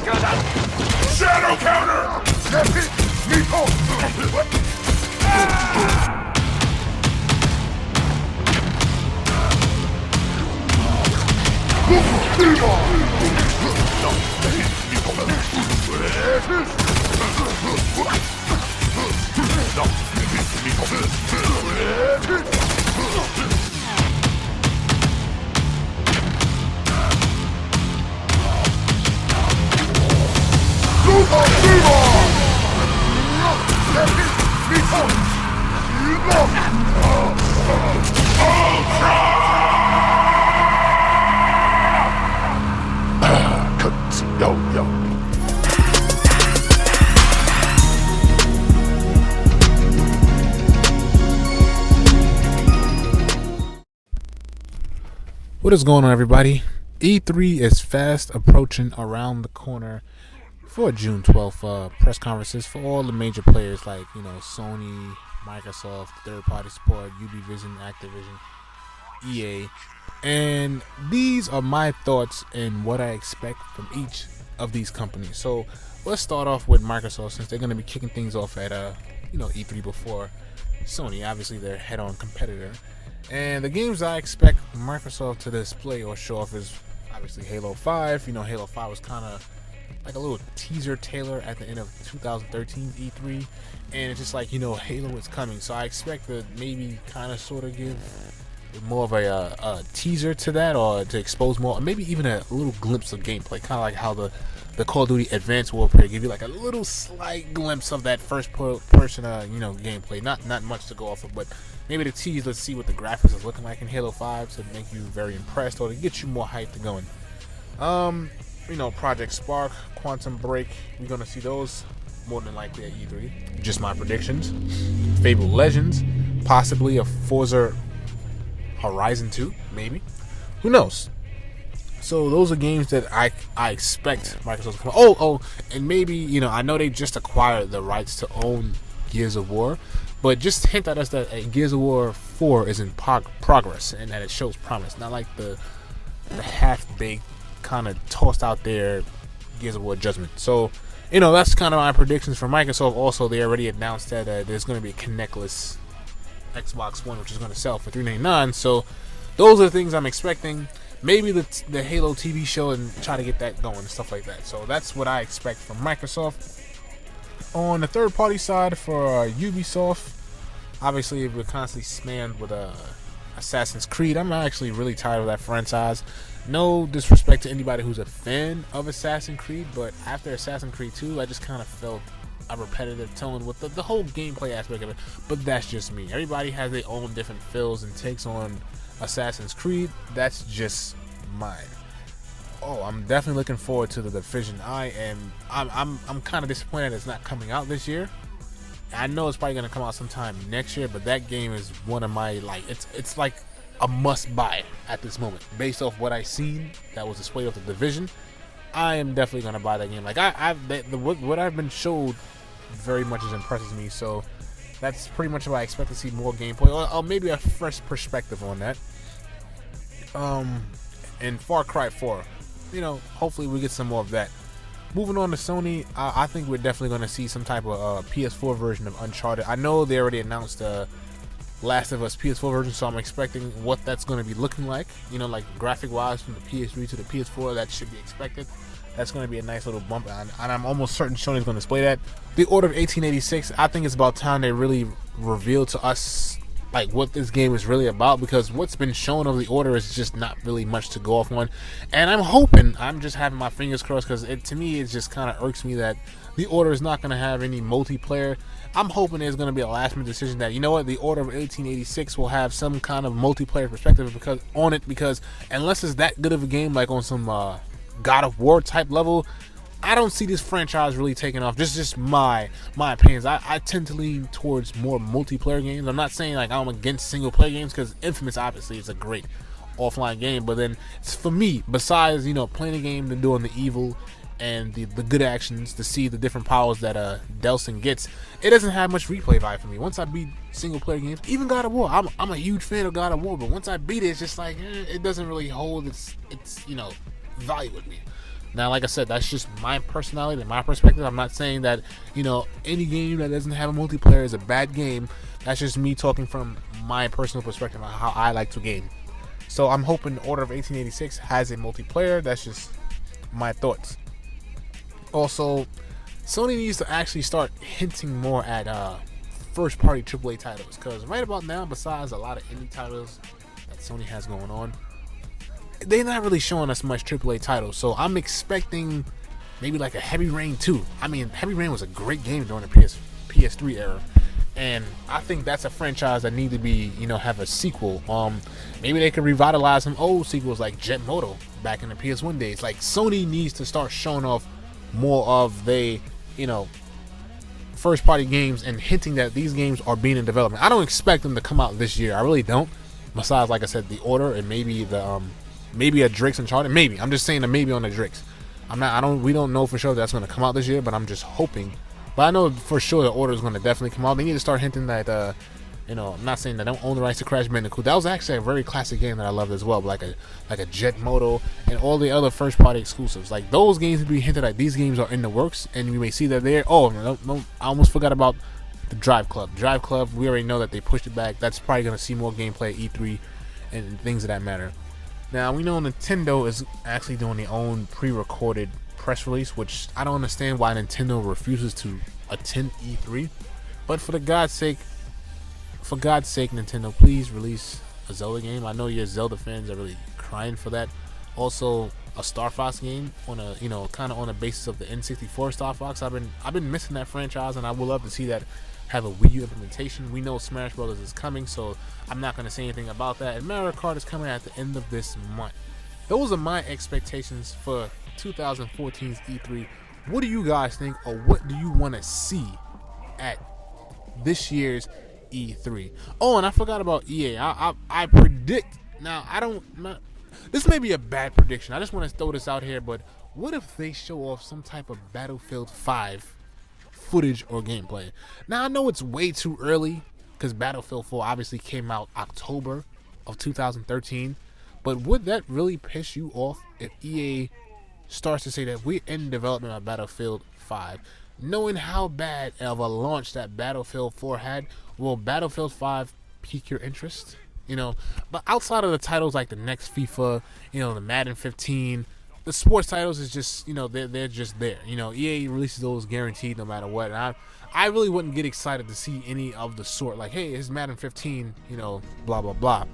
Shadow counter! What is going on, everybody? E3 is fast approaching around the corner for June 12th press conferences for all the major players like, Sony, Microsoft, third-party support, Ubivision, Activision, EA. And these are my thoughts and what I expect from each of these companies. So let's start off with Microsoft, since they're going to be kicking things off at E3 before Sony, obviously their head-on competitor. And the games I expect Microsoft to display or show off is obviously Halo 5. Halo 5 was kind of like a little teaser trailer at the end of 2013's E3. And it's just like, Halo is coming. So I expect to maybe kind of sort of give more of a teaser to that, or to expose more, or maybe even a little glimpse of gameplay. Kind of like how the Call of Duty Advanced Warfare give you like a little slight glimpse of that first person, gameplay. Not much to go off of, but maybe the tease, let's see what the graphics is looking like in Halo 5 to make you very impressed, or to get you more hyped to going. Project Spark, Quantum Break, we're going to see those more than likely at E3. Just my predictions. Fable Legends, possibly a Forza Horizon 2, maybe. Who knows? So those are games that I expect Microsoft to come. Oh, and maybe, I know they just acquired the rights to own Gears of War, but just hint at us that Gears of War 4 is in progress and that it shows promise. Not like the half-baked, kind of tossed out there Gears of War Judgment. So, that's kind of my predictions for Microsoft. Also, they already announced that there's going to be a Kinect-less Xbox One, which is going to sell for $399. So those are the things I'm expecting. Maybe the Halo TV show, and try to get that going and stuff like that. So that's what I expect from Microsoft. On the third-party side for Ubisoft, obviously we're constantly spammed with Assassin's Creed. I'm actually really tired of that franchise. No disrespect to anybody who's a fan of Assassin's Creed, but after Assassin's Creed 2, I just kind of felt a repetitive tone with the whole gameplay aspect of it. But that's just me. Everybody has their own different feels and takes on Assassin's Creed. That's just mine. Oh, I'm definitely looking forward to the Division. I'm kind of disappointed it's not coming out this year. I know it's probably gonna come out sometime next year, but that game is one of my it's like a must buy at this moment. Based off what I seen that was displayed of the Division, I am definitely gonna buy that game. Like what I've been showed very much is impresses me. So that's pretty much what I expect to see, more gameplay or maybe a fresh perspective on that. And Far Cry 4, hopefully we get some more of that. Moving on to Sony, I think we're definitely going to see some type of PS4 version of Uncharted. I know they already announced the Last of Us PS4 version, so I'm expecting what that's going to be looking like. Like graphic wise from the PS3 to the PS4, that should be expected. That's going to be a nice little bump, and I'm almost certain Sony's going to display that. The Order of 1886, I think it's about time they really reveal to us like what this game is really about, because what's been shown of the Order is just not really much to go off on. And I'm just having my fingers crossed, because to me it just kind of irks me that the Order is not going to have any multiplayer. I'm hoping there's going to be a last minute decision that, the Order of 1886 will have some kind of multiplayer perspective because unless it's that good of a game, like on some God of War type level, I don't see this franchise really taking off. Just my opinions. I tend to lean towards more multiplayer games. I'm not saying like I'm against single player games, because Infamous obviously is a great offline game, but then it's for me, besides playing a game and doing the evil and the good actions, to see the different powers that Delsin gets, it doesn't have much replay value for me. Once I beat single player games, even God of War, I'm a huge fan of God of War, but once I beat it, it's just like it doesn't really hold its value with me. Now, like I said, that's just my personality and my perspective. I'm not saying that, any game that doesn't have a multiplayer is a bad game. That's just me talking from my personal perspective on how I like to game. So I'm hoping Order of 1886 has a multiplayer. That's just my thoughts. Also, Sony needs to actually start hinting more at first-party AAA titles, because right about now, besides a lot of indie titles that Sony has going on, they're not really showing us much AAA titles. So I'm expecting maybe like a Heavy Rain 2. I mean, Heavy Rain was a great game during the PS3 era, and I think that's a franchise that need to be, have a sequel. Maybe they could revitalize some old sequels like Jet Moto back in the PS1 days. Like, Sony needs to start showing off more of they, first party games and hinting that these games are being in development. I don't expect them to come out this year. I really don't. Besides, like I said, the Order and maybe the maybe a Drake's Uncharted. Maybe. I'm just saying that maybe on the Drake's. We don't know for sure that's going to come out this year, but I'm just hoping. But I know for sure the Order is going to definitely come out. They need to start hinting that I'm not saying that I don't own the rights to Crash Bandicoot. That was actually a very classic game that I loved as well, like a Jet Moto and all the other first-party exclusives. Like, those games would be hinted at. These games are in the works, and we may see that there. Oh, no, I almost forgot about the Drive Club. Drive Club, we already know that they pushed it back. That's probably going to see more gameplay at E3 and things of that matter. Now, we know Nintendo is actually doing their own pre-recorded press release, which I don't understand why Nintendo refuses to attend E3. But for God's sake, Nintendo, please release a Zelda game. I know your Zelda fans are really crying for that. Also, a Star Fox game on a, kind of on the basis of the N64 Star Fox. I've been missing that franchise, and I would love to see that have a Wii U implementation. We know Smash Brothers is coming, so I'm not going to say anything about that. And Mario Kart is coming at the end of this month. Those are my expectations for 2014's E3. What do you guys think, or what do you want to see at this year's E3? Oh, and I forgot about EA. I predict. Now, this may be a bad prediction. I just want to throw this out here, but what if they show off some type of Battlefield 5 footage or gameplay? Now, I know it's way too early because Battlefield 4 obviously came out October of 2013, but would that really piss you off if EA starts to say that we're in development of Battlefield 5? Knowing how bad of a launch that Battlefield 4 had, will Battlefield 5 pique your interest? But outside of the titles like the next FIFA, the Madden 15, the sports titles is just, they're just there. EA releases those guaranteed no matter what. And I really wouldn't get excited to see any of the sort. Like, hey, it's Madden 15, blah, blah, blah.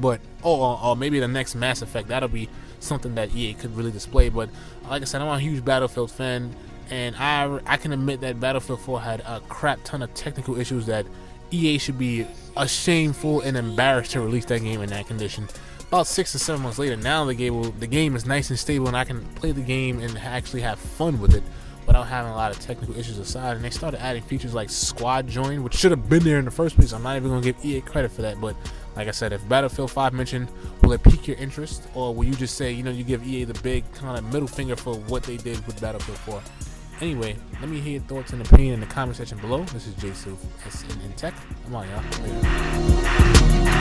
But, or maybe the next Mass Effect, that'll be something that EA could really display. But like I said, I'm a huge Battlefield fan, and I can admit that Battlefield 4 had a crap ton of technical issues that EA should be ashameful and embarrassed to release that game in that condition. About 6 to 7 months later, now the game is nice and stable, and I can play the game and actually have fun with it without having a lot of technical issues aside. And they started adding features like Squad Join, which should have been there in the first place. I'm not even going to give EA credit for that, but like I said, if Battlefield 5 mentioned, will it pique your interest, or will you just say, you give EA the big kind of middle finger for what they did with Battlefield 4? Anyway, let me hear your thoughts and opinion in the comment section below. This is J Silv, SN in Tech. I'm on, y'all. Later.